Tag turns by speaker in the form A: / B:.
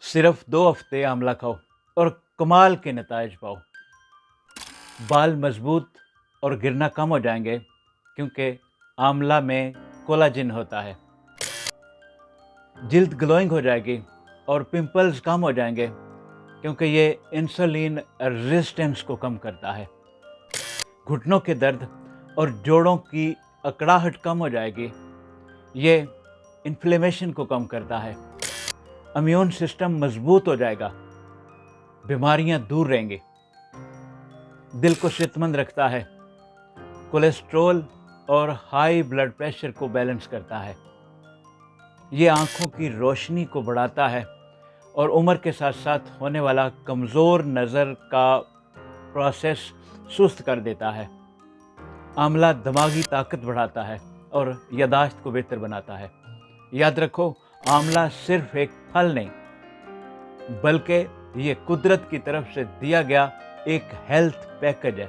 A: صرف 2 ہفتے آملہ کھاؤ اور کمال کے نتائج پاؤ۔ بال مضبوط اور گرنا کم ہو جائیں گے کیونکہ آملہ میں کولاجن ہوتا ہے۔ جلد گلوئنگ ہو جائے گی اور پمپلز کم ہو جائیں گے کیونکہ یہ انسولین ریزسٹنس کو کم کرتا ہے۔ گھٹنوں کے درد اور جوڑوں کی اکڑاہٹ کم ہو جائے گی، یہ انفلیمیشن کو کم کرتا ہے۔ امیون سسٹم مضبوط ہو جائے گا، بیماریاں دور رہیں گی۔ دل کو صحت مند رکھتا ہے، کولیسٹرول اور ہائی بلڈ پریشر کو بیلنس کرتا ہے۔ یہ آنکھوں کی روشنی کو بڑھاتا ہے اور عمر کے ساتھ ساتھ ہونے والا کمزور نظر کا پروسیس سست کر دیتا ہے۔ آملہ دماغی طاقت بڑھاتا ہے اور یادداشت کو بہتر بناتا ہے۔ یاد رکھو، آملہ صرف ایک پھل نہیں بلکہ یہ قدرت کی طرف سے دیا گیا ایک ہیلتھ پیکج ہے۔